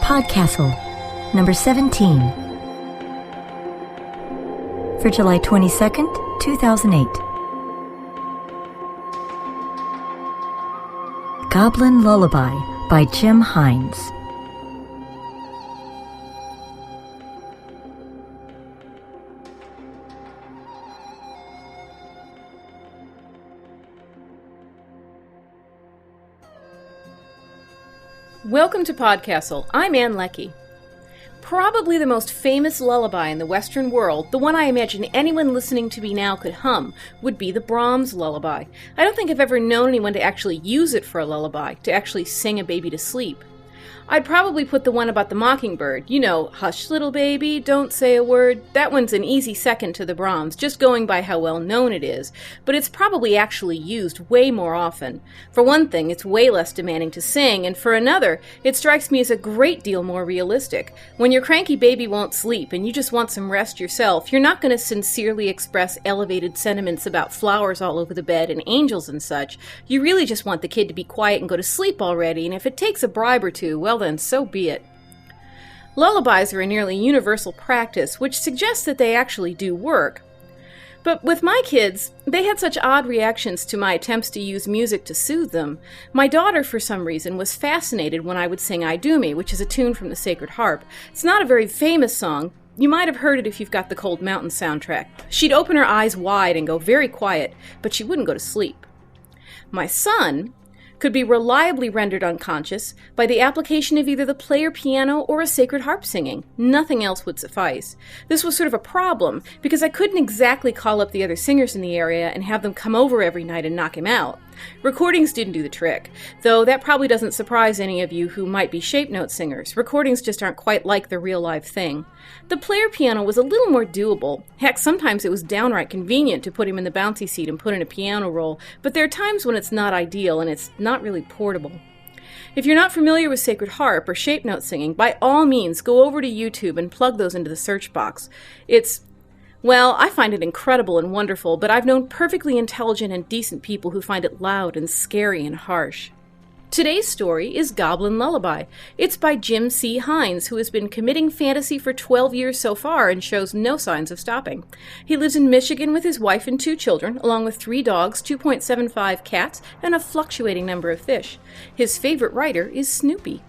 Podcastle, number 17, for July 22nd, 2008. Goblin Lullaby by Jim Hines. Welcome to Podcastle. I'm Ann Leckie. Probably the most famous lullaby in the Western world, the one I imagine anyone listening to me now could hum, would be the Brahms lullaby. I don't think I've ever known anyone to actually use it for a lullaby, to actually sing a baby to sleep. I'd probably put the one about the mockingbird. You know, hush little baby, don't say a word. That one's an easy second to the Brahms, just going by how well known it is. But it's probably actually used way more often. For one thing, it's way less demanding to sing, and for another, it strikes me as a great deal more realistic. When your cranky baby won't sleep and you just want some rest yourself, you're not going to sincerely express elevated sentiments about flowers all over the bed and angels and such. You really just want the kid to be quiet and go to sleep already, and if it takes a bribe or two, well then, so be it. Lullabies are a nearly universal practice, which suggests that they actually do work. But with my kids, they had such odd reactions to my attempts to use music to soothe them. My daughter, for some reason, was fascinated when I would sing I Do Me, which is a tune from the Sacred Harp. It's not a very famous song. You might have heard it if you've got the Cold Mountain soundtrack. She'd open her eyes wide and go very quiet, but she wouldn't go to sleep. My son could be reliably rendered unconscious by the application of either the player piano or a sacred harp singing. Nothing else would suffice. This was sort of a problem, because I couldn't exactly call up the other singers in the area and have them come over every night and knock him out. Recordings didn't do the trick, though that probably doesn't surprise any of you who might be shape note singers. Recordings just aren't quite like the real live thing. The player piano was a little more doable. Heck, sometimes it was downright convenient to put him in the bouncy seat and put in a piano roll, but there are times when it's not ideal and it's not really portable. If you're not familiar with sacred harp or shape note singing, by all means go over to YouTube and plug those into the search box. Well, I find it incredible and wonderful, but I've known perfectly intelligent and decent people who find it loud and scary and harsh. Today's story is Goblin Lullaby. It's by Jim C. Hines, who has been committing fantasy for 12 years so far and shows no signs of stopping. He lives in Michigan with his wife and 2 children, along with 3 dogs, 2.75 cats, and a fluctuating number of fish. His favorite writer is Snoopy.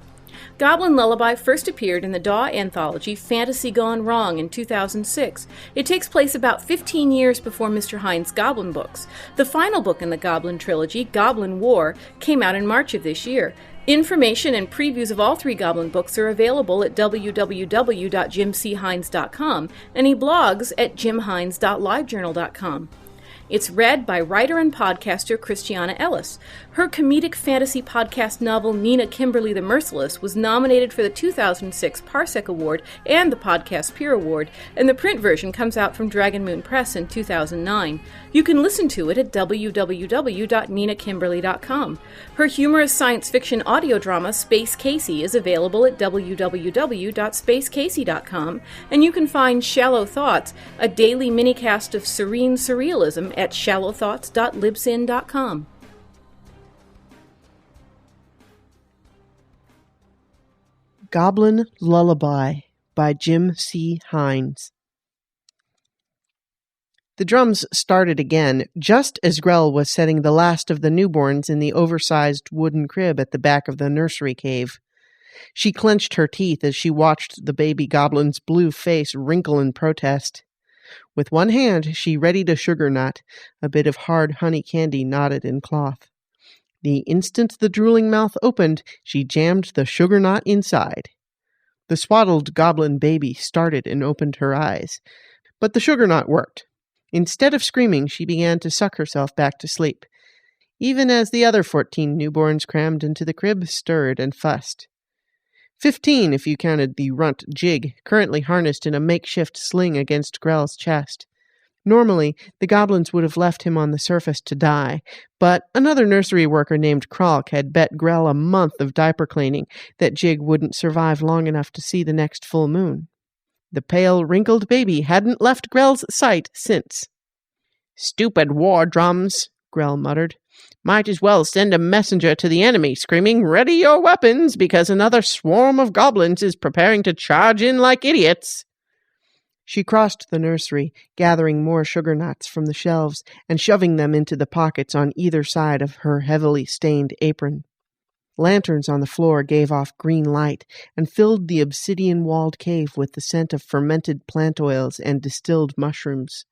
Goblin Lullaby first appeared in the Daw anthology Fantasy Gone Wrong in 2006. It takes place about 15 years before Mr. Hines' Goblin books. The final book in the Goblin trilogy, Goblin War, came out in March of this year. Information and previews of all 3 Goblin books are available at www.jimchines.com, and he blogs at jimhines.livejournal.com. It's read by writer and podcaster Christiana Ellis. Her comedic fantasy podcast novel Nina Kimberly the Merciless was nominated for the 2006 Parsec Award and the Podcast Peer Award, and the print version comes out from Dragon Moon Press in 2009. You can listen to it at www.ninakimberly.com. Her humorous science fiction audio drama Space Casey is available at www.spacecasey.com, and you can find Shallow Thoughts, a daily minicast of serene surrealism, at shallowthoughts.libsyn.com. Goblin Lullaby by Jim C. Hines. The drums started again, just as Grell was setting the last of the newborns in the oversized wooden crib at the back of the nursery cave. She clenched her teeth as she watched the baby goblin's blue face wrinkle in protest. With one hand, she readied a sugar nut, a bit of hard honey candy knotted in cloth. The instant the drooling mouth opened, she jammed the sugar knot inside. The swaddled goblin baby started and opened her eyes, but the sugar knot worked. Instead of screaming, she began to suck herself back to sleep, even as the other 14 newborns crammed into the crib stirred and fussed. 15 if you counted the runt Jig, currently harnessed in a makeshift sling against Grell's chest. Normally, the goblins would have left him on the surface to die, but another nursery worker named Kralk had bet Grell a month of diaper cleaning that Jig wouldn't survive long enough to see the next full moon. The pale, wrinkled baby hadn't left Grell's sight since. "Stupid war drums," Grell muttered. "Might as well send a messenger to the enemy, screaming, 'Ready your weapons, because another swarm of goblins is preparing to charge in like idiots.'" She crossed the nursery, gathering more sugar nuts from the shelves and shoving them into the pockets on either side of her heavily stained apron. Lanterns on the floor gave off green light and filled the obsidian-walled cave with the scent of fermented plant oils and distilled mushrooms.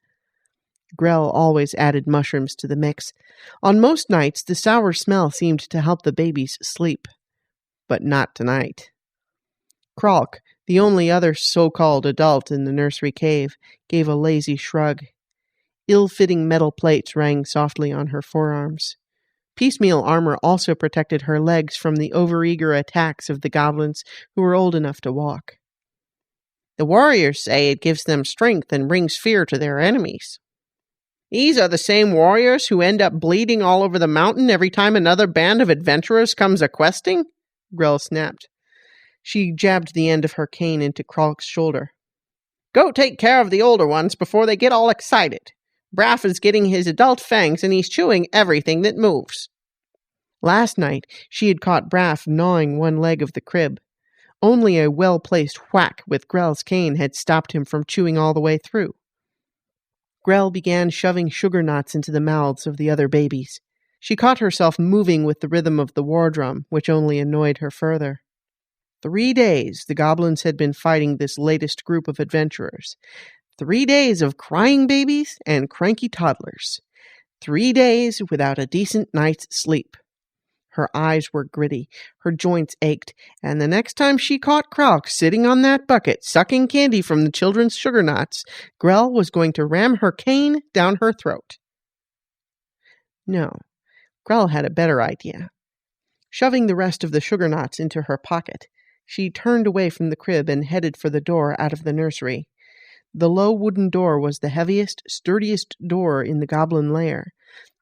Grell always added mushrooms to the mix. On most nights, the sour smell seemed to help the babies sleep. But not tonight. Kralk, the only other so-called adult in the nursery cave, gave a lazy shrug. Ill-fitting metal plates rang softly on her forearms. Piecemeal armor also protected her legs from the overeager attacks of the goblins who were old enough to walk. "The warriors say it gives them strength and brings fear to their enemies." "These are the same warriors who end up bleeding all over the mountain every time another band of adventurers comes a-questing?" Grell snapped. She jabbed the end of her cane into Kralk's shoulder. "Go take care of the older ones before they get all excited. Braff is getting his adult fangs and he's chewing everything that moves." Last night, she had caught Braff gnawing one leg of the crib. Only a well-placed whack with Grell's cane had stopped him from chewing all the way through. Grell began shoving sugar knots into the mouths of the other babies. She caught herself moving with the rhythm of the war drum, which only annoyed her further. 3 days the goblins had been fighting this latest group of adventurers. 3 days of crying babies and cranky toddlers. 3 days without a decent night's sleep. Her eyes were gritty, her joints ached, and the next time she caught Kralk sitting on that bucket, sucking candy from the children's sugar knots, Grell was going to ram her cane down her throat. No, Grell had a better idea. Shoving the rest of the sugar knots into her pocket, she turned away from the crib and headed for the door out of the nursery. The low wooden door was the heaviest, sturdiest door in the goblin lair,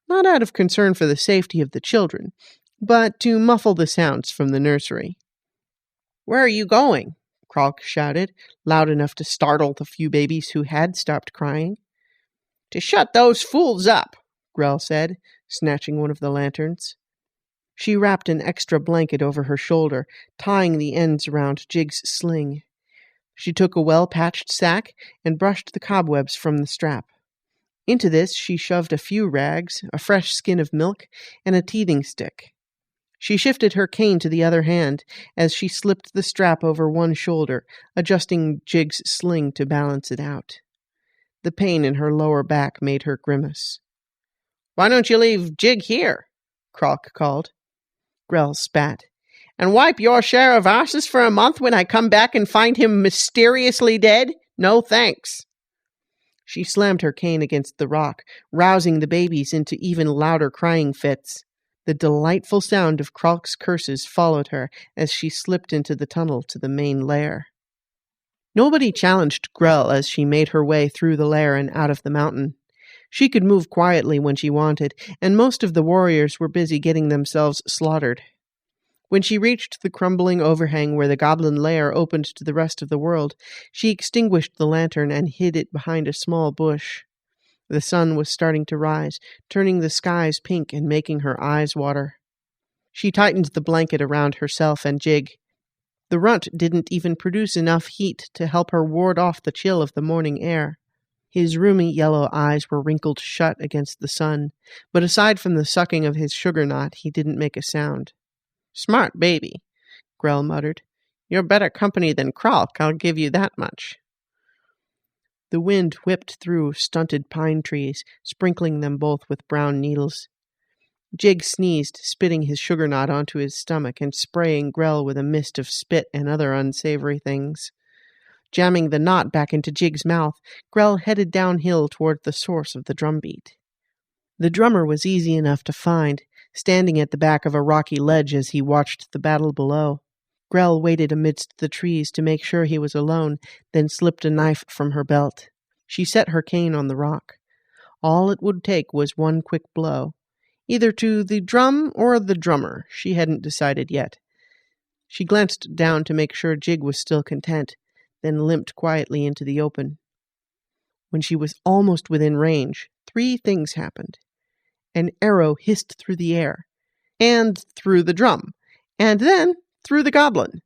not out of concern for the safety of the children, but to muffle the sounds from the nursery. "Where are you going?" Kralk shouted, loud enough to startle the few babies who had stopped crying. "To shut those fools up," Grell said, snatching one of the lanterns. She wrapped an extra blanket over her shoulder, tying the ends around Jig's sling. She took a well-patched sack and brushed the cobwebs from the strap. Into this she shoved a few rags, a fresh skin of milk, and a teething stick. She shifted her cane to the other hand as she slipped the strap over one shoulder, adjusting Jig's sling to balance it out. The pain in her lower back made her grimace. "Why don't you leave Jig here?" Kralk called. Grell spat. "And wipe your share of asses for a month when I come back and find him mysteriously dead? No thanks." She slammed her cane against the rock, rousing the babies into even louder crying fits. The delightful sound of Kralk's curses followed her as she slipped into the tunnel to the main lair. Nobody challenged Grell as she made her way through the lair and out of the mountain. She could move quietly when she wanted, and most of the warriors were busy getting themselves slaughtered. When she reached the crumbling overhang where the goblin lair opened to the rest of the world, she extinguished the lantern and hid it behind a small bush. The sun was starting to rise, turning the skies pink and making her eyes water. She tightened the blanket around herself and Jig. The runt didn't even produce enough heat to help her ward off the chill of the morning air. His rheumy yellow eyes were wrinkled shut against the sun, but aside from the sucking of his sugar knot, he didn't make a sound. "Smart baby," Grell muttered. "You're better company than Kralk, I'll give you that much." The wind whipped through stunted pine trees, sprinkling them both with brown needles. Jig sneezed, spitting his sugar knot onto his stomach and spraying Grell with a mist of spit and other unsavory things. Jamming the knot back into Jig's mouth, Grell headed downhill toward the source of the drumbeat. The drummer was easy enough to find, standing at the back of a rocky ledge as he watched the battle below. Grell waited amidst the trees to make sure he was alone, then slipped a knife from her belt. She set her cane on the rock. All it would take was one quick blow. Either to the drum or the drummer, she hadn't decided yet. She glanced down to make sure Jig was still content, then limped quietly into the open. When she was almost within range, 3 things happened. An arrow hissed through the air, and through the drum, and then through the goblin.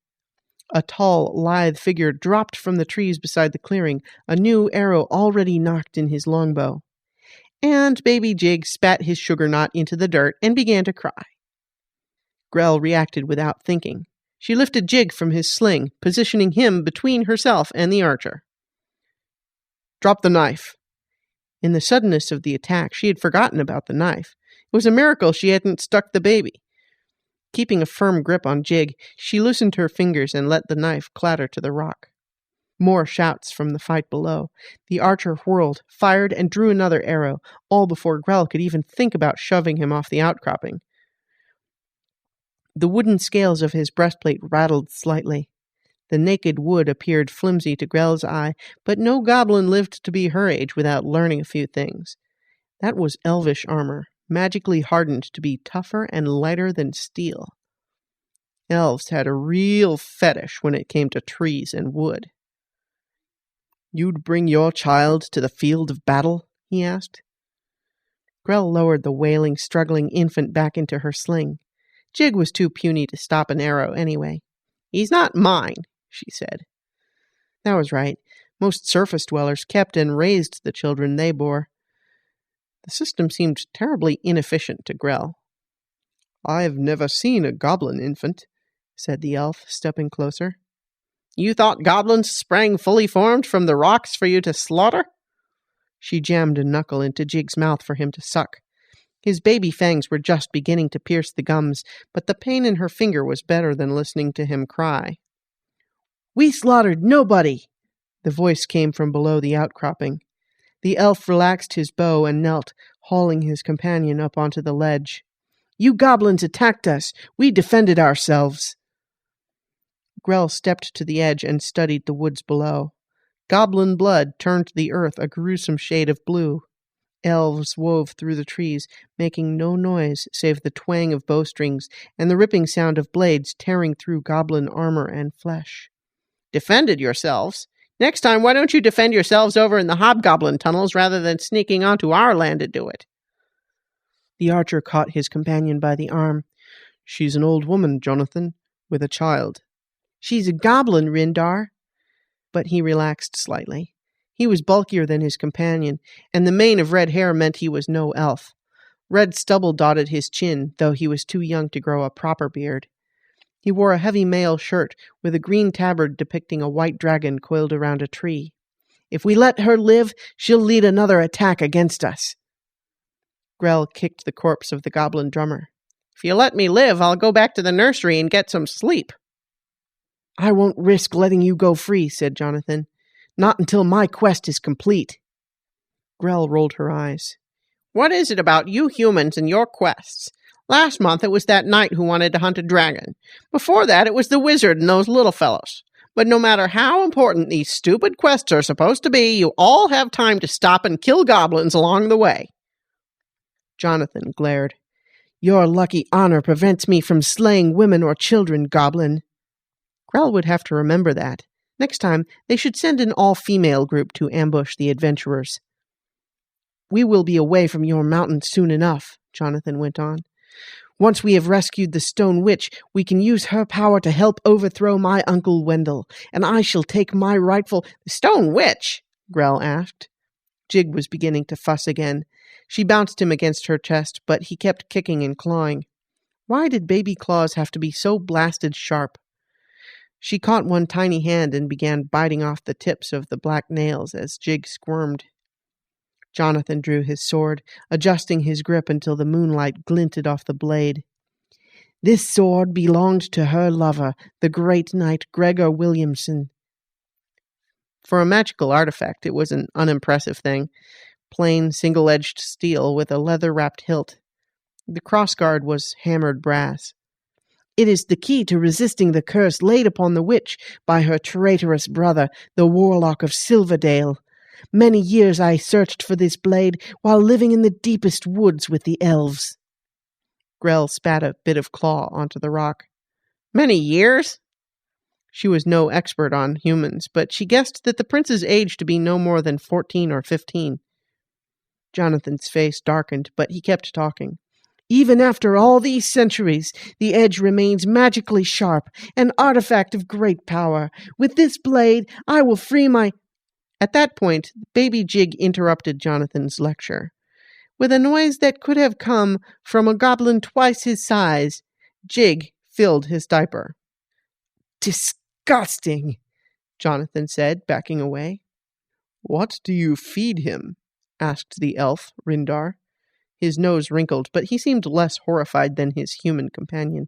A tall, lithe figure dropped from the trees beside the clearing, a new arrow already nocked in his longbow. And baby Jig spat his sugar knot into the dirt and began to cry. Grell reacted without thinking. She lifted Jig from his sling, positioning him between herself and the archer. "Drop the knife." In the suddenness of the attack, she had forgotten about the knife. It was a miracle she hadn't stuck the baby. Keeping a firm grip on Jig, she loosened her fingers and let the knife clatter to the rock. More shouts from the fight below. The archer whirled, fired, and drew another arrow, all before Grell could even think about shoving him off the outcropping. The wooden scales of his breastplate rattled slightly. The naked wood appeared flimsy to Grell's eye, but no goblin lived to be her age without learning a few things. That was elvish armor, magically hardened to be tougher and lighter than steel. Elves had a real fetish when it came to trees and wood. "You'd bring your child to the field of battle?" he asked. Grell lowered the wailing, struggling infant back into her sling. Jig was too puny to stop an arrow anyway. "He's not mine," she said. That was right. Most surface dwellers kept and raised the children they bore. The system seemed terribly inefficient to Grell. "I've never seen a goblin infant," said the elf, stepping closer. "You thought goblins sprang fully formed from the rocks for you to slaughter?" She jammed a knuckle into Jig's mouth for him to suck. His baby fangs were just beginning to pierce the gums, but the pain in her finger was better than listening to him cry. "We slaughtered nobody!" The voice came from below the outcropping. The elf relaxed his bow and knelt, hauling his companion up onto the ledge. "You goblins attacked us. We defended ourselves." Grell stepped to the edge and studied the woods below. Goblin blood turned the earth a gruesome shade of blue. Elves wove through the trees, making no noise save the twang of bowstrings and the ripping sound of blades tearing through goblin armor and flesh. "Defended yourselves? Next time, why don't you defend yourselves over in the hobgoblin tunnels rather than sneaking onto our land to do it?" The archer caught his companion by the arm. "She's an old woman, Jonathan, with a child." "She's a goblin, Rindar." But he relaxed slightly. He was bulkier than his companion, and the mane of red hair meant he was no elf. Red stubble dotted his chin, though he was too young to grow a proper beard. He wore a heavy mail shirt with a green tabard depicting a white dragon coiled around a tree. "If we let her live, she'll lead another attack against us." Grell kicked the corpse of the goblin drummer. "If you let me live, I'll go back to the nursery and get some sleep." "I won't risk letting you go free," said Jonathan. "Not until my quest is complete." Grell rolled her eyes. "What is it about you humans and your quests? Last month it was that knight who wanted to hunt a dragon. Before that it was the wizard and those little fellows. But no matter how important these stupid quests are supposed to be, you all have time to stop and kill goblins along the way." Jonathan glared. "Your lucky honor prevents me from slaying women or children, goblin." Grell would have to remember that. Next time, they should send an all-female group to ambush the adventurers. "We will be away from your mountain soon enough," Jonathan went on. "Once we have rescued the Stone Witch, we can use her power to help overthrow my Uncle Wendell, and I shall take my rightful—" "The Stone Witch?" Grell asked. Jig was beginning to fuss again. She bounced him against her chest, but he kept kicking and clawing. Why did baby claws have to be so blasted sharp? She caught one tiny hand and began biting off the tips of the black nails as Jig squirmed. Jonathan drew his sword, adjusting his grip until the moonlight glinted off the blade. "This sword belonged to her lover, the great knight Gregor Williamson." For a magical artifact, it was an unimpressive thing. Plain, single-edged steel with a leather-wrapped hilt. The crossguard was hammered brass. "It is the key to resisting the curse laid upon the witch by her traitorous brother, the warlock of Silverdale. Many years I searched for this blade while living in the deepest woods with the elves." Grell spat a bit of claw onto the rock. "Many years?" She was no expert on humans, but she guessed that the prince's age to be no more than 14 or 15. Jonathan's face darkened, but he kept talking. Even after all these centuries, the edge remains magically sharp, an artifact of great power. With this blade, I will free my... At that point, baby Jig interrupted Jonathan's lecture. With a noise that could have come from a goblin twice his size, Jig filled his diaper. Disgusting, Jonathan said, backing away. What do you feed him? Asked the elf, Rindar. His nose wrinkled, but he seemed less horrified than his human companion.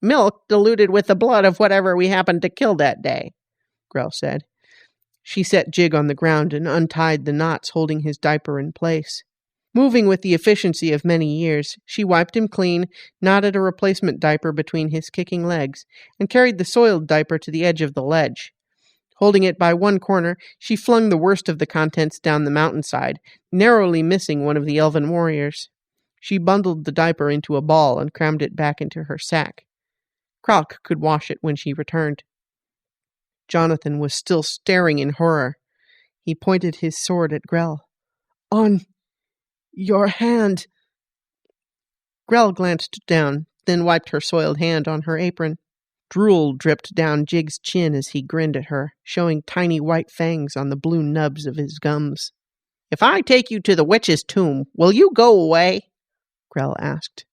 Milk diluted with the blood of whatever we happened to kill that day, Grell said. She set Jig on the ground and untied the knots holding his diaper in place. Moving with the efficiency of many years, she wiped him clean, knotted a replacement diaper between his kicking legs, and carried the soiled diaper to the edge of the ledge. Holding it by one corner, she flung the worst of the contents down the mountainside, narrowly missing one of the elven warriors. She bundled the diaper into a ball and crammed it back into her sack. Kralk could wash it when she returned. Jonathan was still staring in horror. He pointed his sword at Grell. On your hand. Grell glanced down, then wiped her soiled hand on her apron. Drool dripped down Jig's chin as he grinned at her, showing tiny white fangs on the blue nubs of his gums. If I take you to the witch's tomb, will you go away? Grell asked.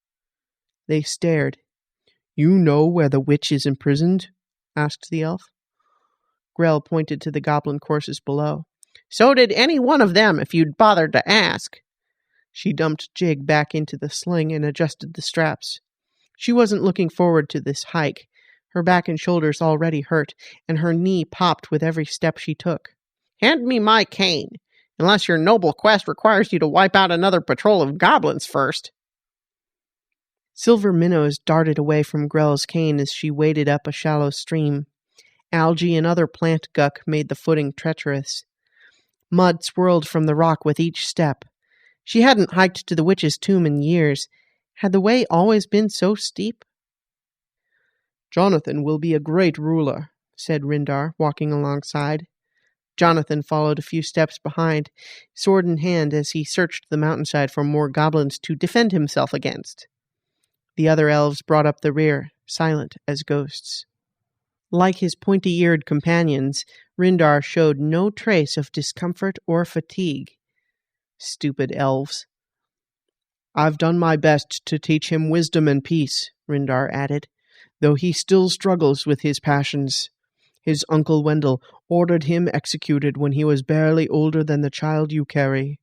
They stared. You know where the witch is imprisoned? Asked the elf. Grell pointed to the goblin corpses below. So did any one of them, if you'd bothered to ask. She dumped Jig back into the sling and adjusted the straps. She wasn't looking forward to this hike. Her back and shoulders already hurt, and her knee popped with every step she took. Hand me my cane, unless your noble quest requires you to wipe out another patrol of goblins first. Silver minnows darted away from Grell's cane as she waded up a shallow stream. Algae and other plant guck made the footing treacherous. Mud swirled from the rock with each step. She hadn't hiked to the witch's tomb in years. Had the way always been so steep? Jonathan will be a great ruler, said Rindar, walking alongside. Jonathan followed a few steps behind, sword in hand as he searched the mountainside for more goblins to defend himself against. The other elves brought up the rear, silent as ghosts. Like his pointy-eared companions, Rindar showed no trace of discomfort or fatigue. Stupid elves. I've done my best to teach him wisdom and peace, Rindar added, though he still struggles with his passions. His uncle Wendell ordered him executed when he was barely older than the child you carry.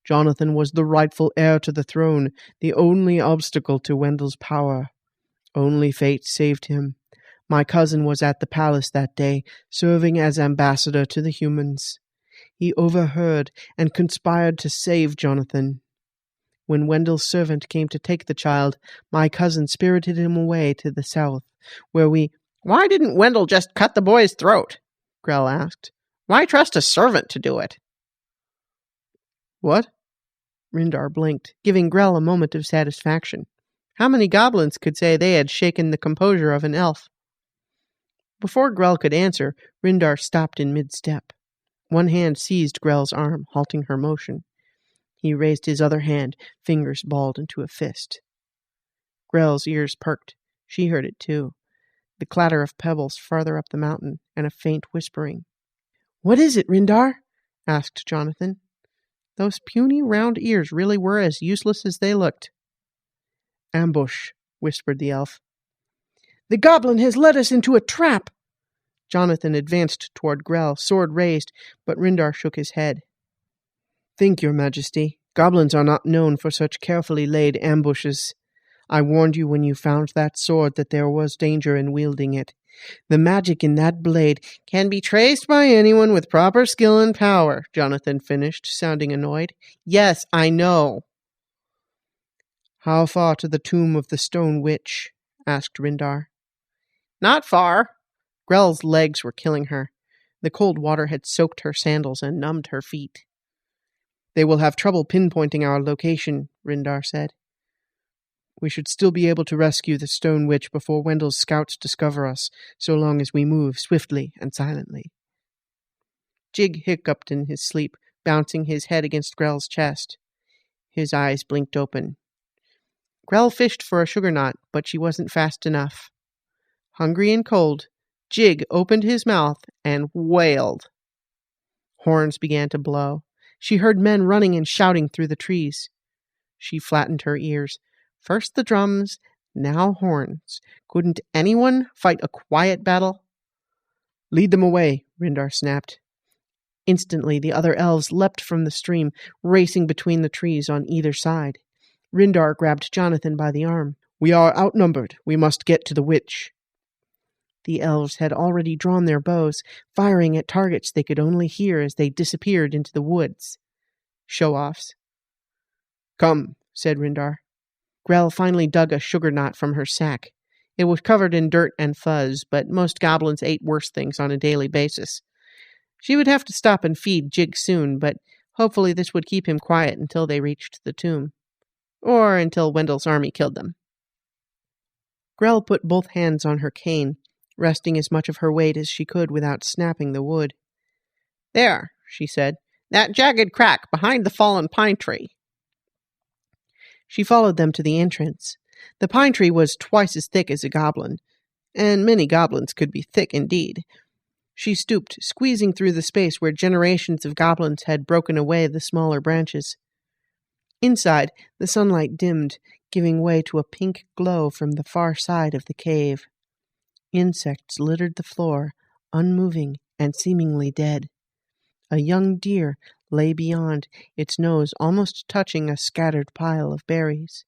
Jonathan was the rightful heir to the throne, the only obstacle to Wendell's power. Only fate saved him. My cousin was at the palace that day, serving as ambassador to the humans. He overheard and conspired to save Jonathan. When Wendell's servant came to take the child, my cousin spirited him away to the south, where we... Why didn't Wendell just cut the boy's throat? Grell asked. Why trust a servant to do it? What? Rindar blinked, giving Grell a moment of satisfaction. How many goblins could say they had shaken the composure of an elf? Before Grell could answer, Rindar stopped in mid-step. One hand seized Grell's arm, halting her motion. He raised his other hand, fingers balled into a fist. Grell's ears perked. She heard it too. The clatter of pebbles farther up the mountain, and a faint whispering. What is it, Rindar? Asked Jonathan. Those puny round ears really were as useless as they looked. Ambush, whispered the elf. The goblin has led us into a trap. Jonathan advanced toward Grell, sword raised, but Rindar shook his head. Think, Your Majesty. Goblins are not known for such carefully laid ambushes. I warned you when you found that sword that there was danger in wielding it. The magic in that blade can be traced by anyone with proper skill and power, Jonathan finished, sounding annoyed. Yes, I know. How far to the tomb of the Stone Witch? Asked Rindar. Not far. Grell's legs were killing her. The cold water had soaked her sandals and numbed her feet. They will have trouble pinpointing our location, Rindar said. We should still be able to rescue the Stone Witch before Wendell's scouts discover us, so long as we move swiftly and silently. Jig hiccuped in his sleep, bouncing his head against Grell's chest. His eyes blinked open. Grell fished for a sugar knot, but she wasn't fast enough. Hungry and cold, Jig opened his mouth and wailed. Horns began to blow. She heard men running and shouting through the trees. She flattened her ears. First the drums, now horns. Couldn't anyone fight a quiet battle? Lead them away, Rindar snapped. Instantly the other elves leapt from the stream, racing between the trees on either side. Rindar grabbed Jonathan by the arm. We are outnumbered. We must get to the witch. The elves had already drawn their bows, firing at targets they could only hear as they disappeared into the woods. Show-offs. Come, said Rindar. Grell finally dug a sugar knot from her sack. It was covered in dirt and fuzz, but most goblins ate worse things on a daily basis. She would have to stop and feed Jig soon, but hopefully this would keep him quiet until they reached the tomb. Or until Wendell's army killed them. Grell put both hands on her cane, resting as much of her weight as she could without snapping the wood. There, she said, that jagged crack behind the fallen pine tree. She followed them to the entrance. The pine tree was twice as thick as a goblin, and many goblins could be thick indeed. She stooped, squeezing through the space where generations of goblins had broken away the smaller branches. Inside, the sunlight dimmed, giving way to a pink glow from the far side of the cave. Insects littered the floor, unmoving and seemingly dead. A young deer lay beyond, its nose almost touching a scattered pile of berries.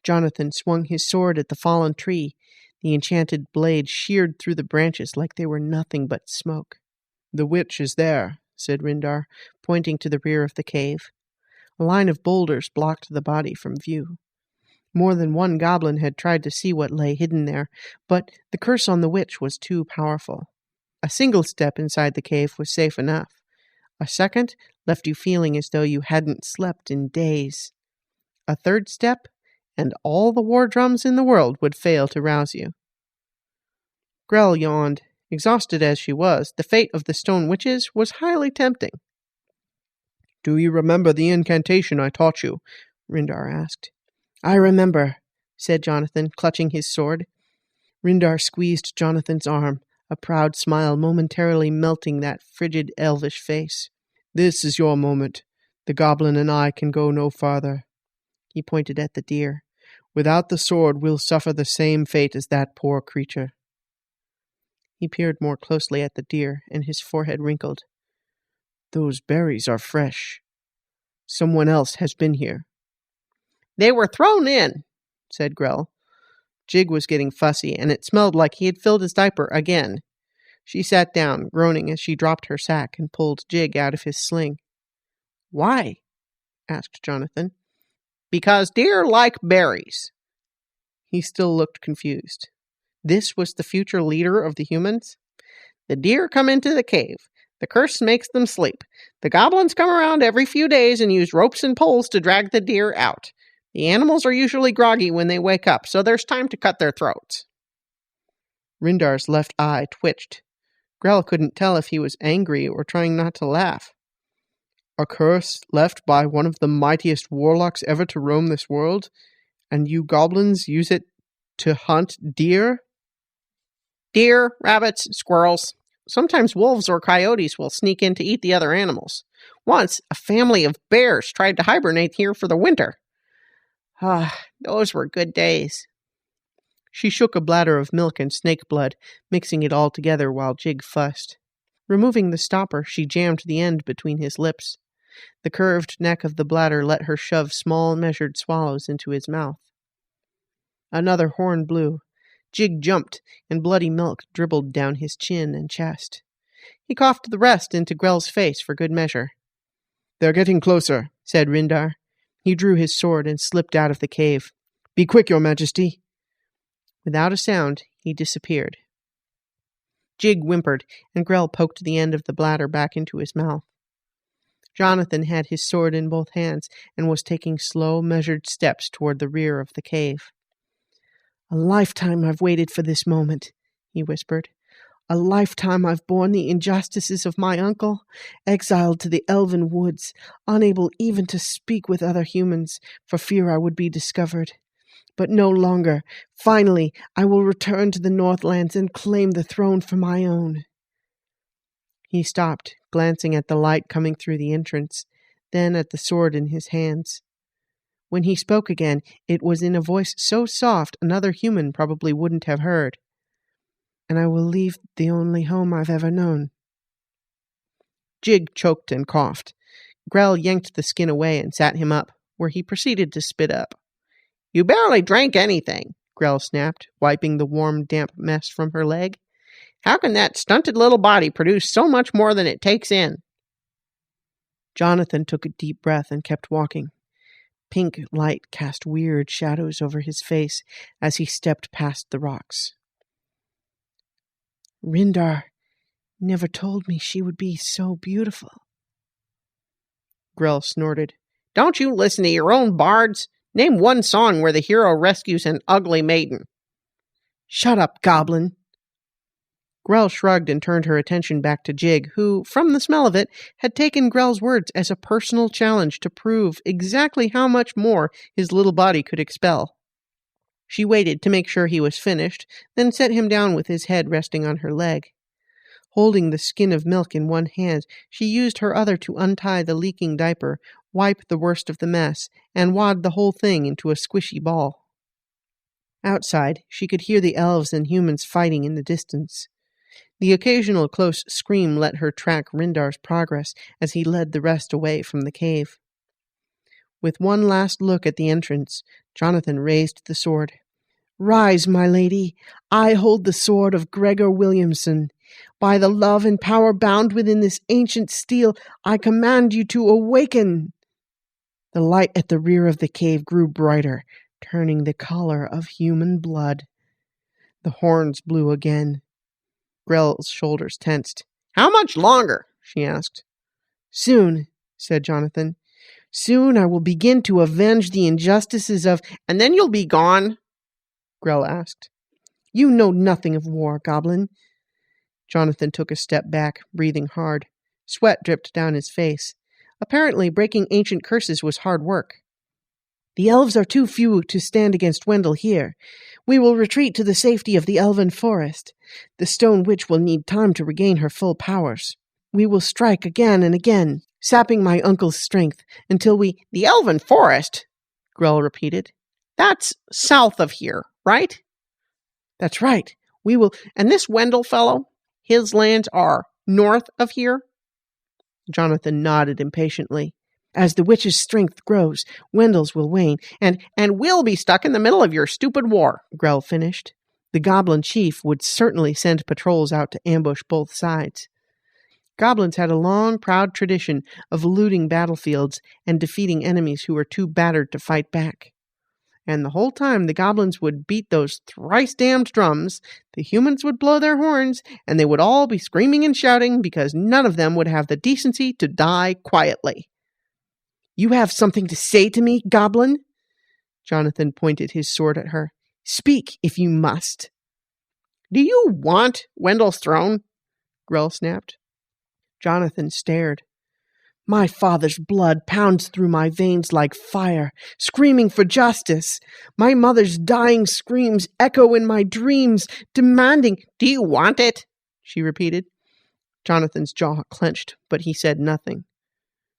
Jonathan swung his sword at the fallen tree. The enchanted blade sheared through the branches like they were nothing but smoke. The witch is there, said Rindar, pointing to the rear of the cave. A line of boulders blocked the body from view. More than one goblin had tried to see what lay hidden there, but the curse on the witch was too powerful. A single step inside the cave was safe enough. A second left you feeling as though you hadn't slept in days. A third step, and all the war drums in the world would fail to rouse you. Grell yawned. Exhausted as she was, the fate of the stone witches was highly tempting. Do you remember the incantation I taught you? Rindar asked. I remember, said Jonathan, clutching his sword. Rindar squeezed Jonathan's arm, a proud smile momentarily melting that frigid elvish face. This is your moment. The goblin and I can go no farther. He pointed at the deer. Without the sword, we'll suffer the same fate as that poor creature. He peered more closely at the deer, and his forehead wrinkled. Those berries are fresh. Someone else has been here. They were thrown in, said Grell. Jig was getting fussy, and it smelled like he had filled his diaper again. She sat down, groaning as she dropped her sack and pulled Jig out of his sling. Why? Asked Jonathan. Because deer like berries. He still looked confused. This was the future leader of the humans? The deer come into the cave. The curse makes them sleep. The goblins come around every few days and use ropes and poles to drag the deer out. The animals are usually groggy when they wake up, so there's time to cut their throats. Rindar's left eye twitched. Grell couldn't tell if he was angry or trying not to laugh. A curse left by one of the mightiest warlocks ever to roam this world, and you goblins use it to hunt deer? Deer, rabbits, squirrels. Sometimes wolves or coyotes will sneak in to eat the other animals. Once, a family of bears tried to hibernate here for the winter. Those were good days. She shook a bladder of milk and snake blood, mixing it all together while Jig fussed. Removing the stopper, she jammed the end between his lips. The curved neck of the bladder let her shove small, measured swallows into his mouth. Another horn blew. Jig jumped, and bloody milk dribbled down his chin and chest. He coughed the rest into Grell's face for good measure. They're getting closer, said Rindar. He drew his sword and slipped out of the cave. Be quick, Your Majesty. Without a sound, he disappeared. Jig whimpered, and Grell poked the end of the bladder back into his mouth. Jonathan had his sword in both hands and was taking slow, measured steps toward the rear of the cave. A lifetime I've waited for this moment, he whispered. A lifetime I've borne the injustices of my uncle, exiled to the elven woods, unable even to speak with other humans, for fear I would be discovered. But no longer. Finally, I will return to the Northlands and claim the throne for my own." He stopped, glancing at the light coming through the entrance, then at the sword in his hands. When he spoke again, it was in a voice so soft another human probably wouldn't have heard. "And I will leave the only home I've ever known." Jig choked and coughed. Grell yanked the skin away and sat him up, where he proceeded to spit up. "You barely drank anything," Grell snapped, wiping the warm, damp mess from her leg. "How can that stunted little body produce so much more than it takes in?" Jonathan took a deep breath and kept walking. Pink light cast weird shadows over his face as he stepped past the rocks. "Rindar never told me she would be so beautiful." Grell snorted. "Don't you listen to your own bards? Name one song where the hero rescues an ugly maiden." "Shut up, goblin." Grell shrugged and turned her attention back to Jig, who, from the smell of it, had taken Grell's words as a personal challenge to prove exactly how much more his little body could expel. She waited to make sure he was finished, then set him down with his head resting on her leg. Holding the skin of milk in one hand, she used her other to untie the leaking diaper, wipe the worst of the mess, and wad the whole thing into a squishy ball. Outside, she could hear the elves and humans fighting in the distance. The occasional close scream let her track Rindar's progress as he led the rest away from the cave. With one last look at the entrance, Jonathan raised the sword. "Rise, my lady. I hold the sword of Gregor Williamson. By the love and power bound within this ancient steel, I command you to awaken." The light at the rear of the cave grew brighter, turning the color of human blood. The horns blew again. Grell's shoulders tensed. "How much longer?" she asked. "Soon," said Jonathan. "Soon I will begin to avenge the injustices of—" "And then you'll be gone?" Grell asked. "You know nothing of war, goblin." Jonathan took a step back, breathing hard. Sweat dripped down his face. Apparently, breaking ancient curses was hard work. "The elves are too few to stand against Wendell here. We will retreat to the safety of the elven forest. The stone witch will need time to regain her full powers. We will strike again and again, sapping my uncle's strength, until we—" "The elven forest?" Grell repeated. "That's south of here, right?" "That's right. We will—" "And this Wendell fellow? His lands are north of here?" Jonathan nodded impatiently. "As the witch's strength grows, Wendell's will wane, and we'll be stuck in the middle of your stupid war," Grell finished. The goblin chief would certainly send patrols out to ambush both sides. Goblins had a long, proud tradition of looting battlefields and defeating enemies who were too battered to fight back. And the whole time the goblins would beat those thrice-damned drums, the humans would blow their horns, and they would all be screaming and shouting because none of them would have the decency to die quietly. "You have something to say to me, goblin?" Jonathan pointed his sword at her. "Speak, if you must." "Do you want Wendell's throne?" Grell snapped. Jonathan stared. "My father's blood pounds through my veins like fire, screaming for justice. My mother's dying screams echo in my dreams, demanding—" "Do you want it?" she repeated. Jonathan's jaw clenched, but he said nothing.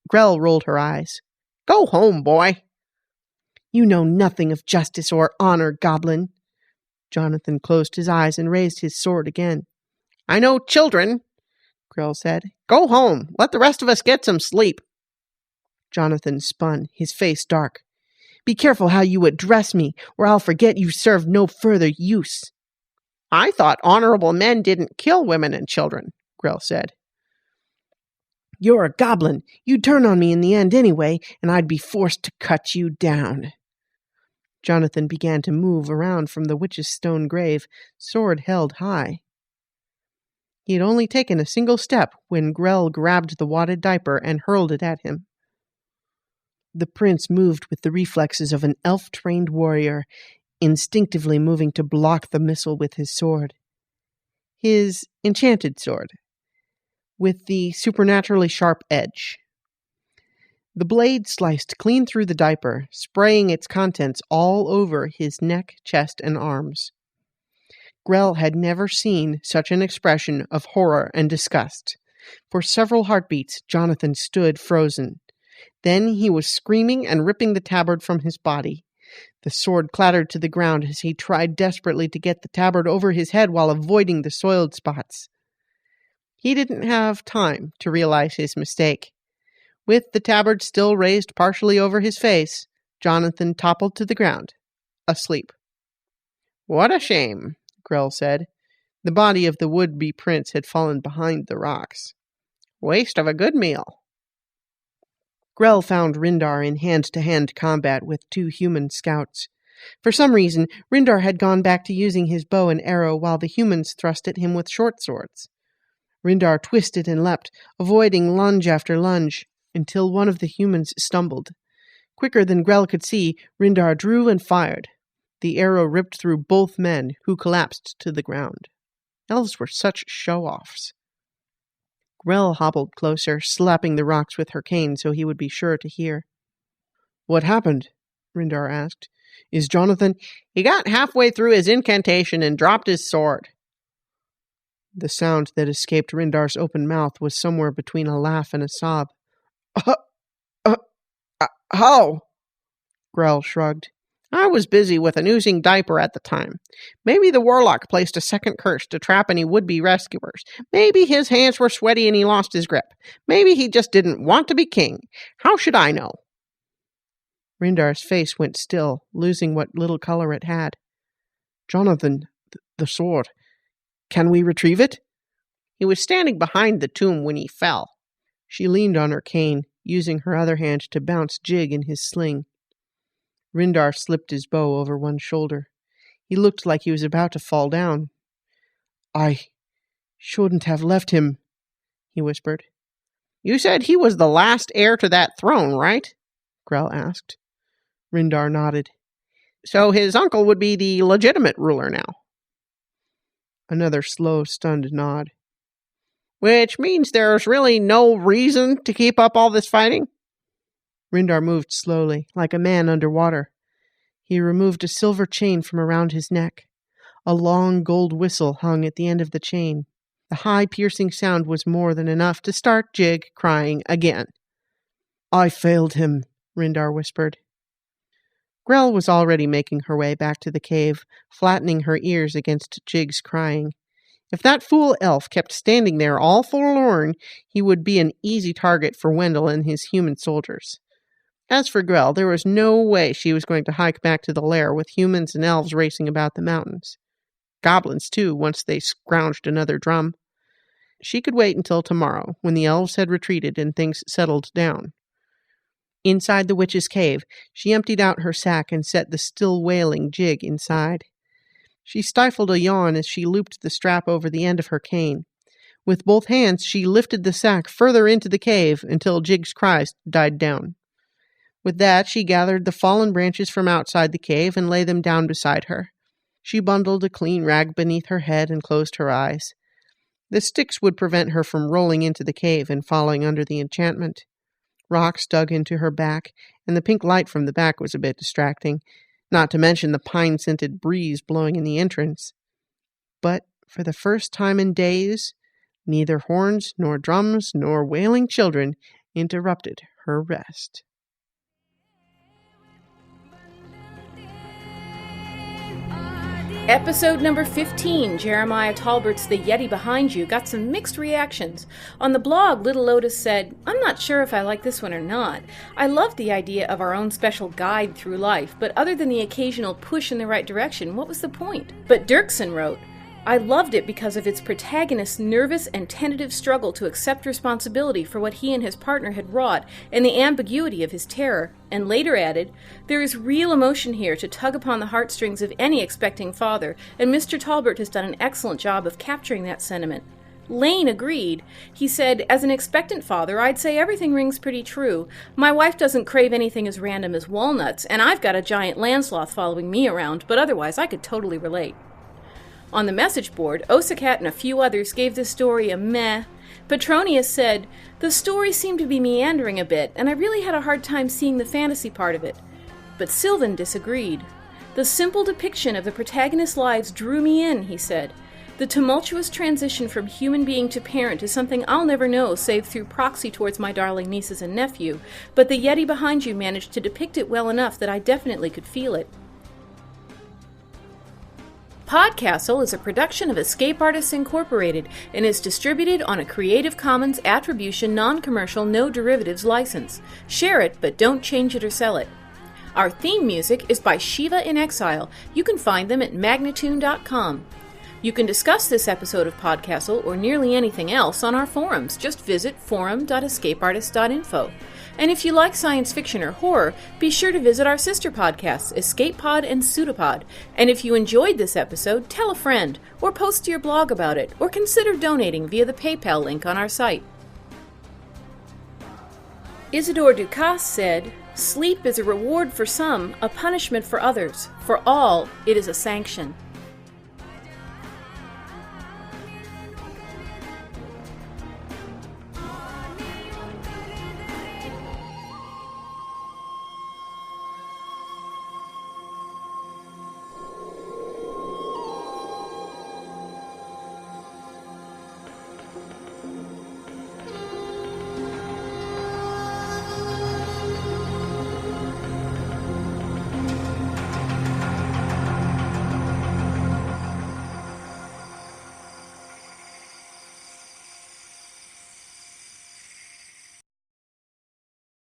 Grell rolled her eyes. "Go home, boy." "You know nothing of justice or honor, goblin." Jonathan closed his eyes and raised his sword again. "I know children," Grell said. "Go home. Let the rest of us get some sleep." Jonathan spun, his face dark. "Be careful how you address me, or I'll forget you serve no further use." "I thought honorable men didn't kill women and children," Grell said. "You're a goblin. You'd turn on me in the end anyway, and I'd be forced to cut you down." Jonathan began to move around from the witch's stone grave, sword held high. He had only taken a single step when Grell grabbed the wadded diaper and hurled it at him. The prince moved with the reflexes of an elf-trained warrior, instinctively moving to block the missile with his sword. his enchanted sword, with the supernaturally sharp edge. The blade sliced clean through the diaper, spraying its contents all over his neck, chest, and arms. Grell had never seen such an expression of horror and disgust. For several heartbeats, Jonathan stood frozen. Then he was screaming and ripping the tabard from his body. The sword clattered to the ground as he tried desperately to get the tabard over his head while avoiding the soiled spots. He didn't have time to realize his mistake. With the tabard still raised partially over his face, Jonathan toppled to the ground, asleep. "What a shame," Grell said. The body of the would-be prince had fallen behind the rocks. "Waste of a good meal." Grell found Rindar in hand-to-hand combat with 2 human scouts. For some reason, Rindar had gone back to using his bow and arrow while the humans thrust at him with short swords. Rindar twisted and leapt, avoiding lunge after lunge, until one of the humans stumbled. Quicker than Grell could see, Rindar drew and fired. The arrow ripped through both men, who collapsed to the ground. Elves were such show-offs. Grell hobbled closer, slapping the rocks with her cane so he would be sure to hear. "What happened?" Rindar asked. "Is Jonathan—" "He got halfway through his incantation and dropped his sword." The sound that escaped Rindar's open mouth was somewhere between a laugh and a sob. How?" Grell shrugged. "I was busy with an oozing diaper at the time. Maybe the warlock placed a second curse to trap any would-be rescuers. Maybe his hands were sweaty and he lost his grip. Maybe he just didn't want to be king. How should I know?" Rindar's face went still, losing what little color it had. "Jonathan, the sword. Can we retrieve it?" "He was standing behind the tomb when he fell." She leaned on her cane, using her other hand to bounce Jig in his sling. Rindar slipped his bow over one shoulder. He looked like he was about to fall down. "I shouldn't have left him," he whispered. "You said he was the last heir to that throne, right?" Grell asked. Rindar nodded. "So his uncle would be the legitimate ruler now." Another slow, stunned nod. "Which means there's really no reason to keep up all this fighting?" Rindar moved slowly, like a man underwater. He removed a silver chain from around his neck. A long gold whistle hung at the end of the chain. The high, piercing sound was more than enough to start Jig crying again. "I failed him," Rindar whispered. Grell was already making her way back to the cave, flattening her ears against Jig's crying. If that fool elf kept standing there all forlorn, he would be an easy target for Wendell and his human soldiers. As for Grell, there was no way she was going to hike back to the lair with humans and elves racing about the mountains. Goblins, too, once they scrounged another drum. She could wait until tomorrow, when the elves had retreated and things settled down. Inside the witch's cave, she emptied out her sack and set the still wailing Jig inside. She stifled a yawn as she looped the strap over the end of her cane. With both hands, she lifted the sack further into the cave until Jig's cries died down. With that, she gathered the fallen branches from outside the cave and lay them down beside her. She bundled a clean rag beneath her head and closed her eyes. The sticks would prevent her from rolling into the cave and falling under the enchantment. Rocks dug into her back, and the pink light from the back was a bit distracting, not to mention the pine-scented breeze blowing in the entrance. But for the first time in days, neither horns nor drums nor wailing children interrupted her rest. Episode number 15, Jeremiah Talbert's The Yeti Behind You, got some mixed reactions. On the blog, Little Lotus said, "I'm not sure if I like this one or not. I love the idea of our own special guide through life, but other than the occasional push in the right direction, what was the point?" But Dirksen wrote, "I loved it because of its protagonist's nervous and tentative struggle to accept responsibility for what he and his partner had wrought and the ambiguity of his terror," and later added, "There is real emotion here to tug upon the heartstrings of any expecting father, and Mr. Talbert has done an excellent job of capturing that sentiment." Lane agreed. He said, "As an expectant father, I'd say everything rings pretty true. My wife doesn't crave anything as random as walnuts, and I've got a giant land sloth following me around, but otherwise I could totally relate." On the message board, Osakat and a few others gave the story a meh. Petronius said, "The story seemed to be meandering a bit, and I really had a hard time seeing the fantasy part of it." But Sylvan disagreed. "The simple depiction of the protagonist's lives drew me in," he said. "The tumultuous transition from human being to parent is something I'll never know save through proxy towards my darling nieces and nephew, but the Yeti behind you managed to depict it well enough that I definitely could feel it." Podcastle is a production of Escape Artists Incorporated and is distributed on a Creative Commons Attribution Non-Commercial No Derivatives license. Share it, but don't change it or sell it. Our theme music is by Shiva in Exile. You can find them at magnatune.com. You can discuss this episode of Podcastle or nearly anything else on our forums. Just visit forum.escapeartist.info. And if you like science fiction or horror, be sure to visit our sister podcasts, Escape Pod and Pseudopod. And if you enjoyed this episode, tell a friend, or post to your blog about it, or consider donating via the PayPal link on our site. Isidore Ducasse said, "Sleep is a reward for some, a punishment for others. For all, it is a sanction."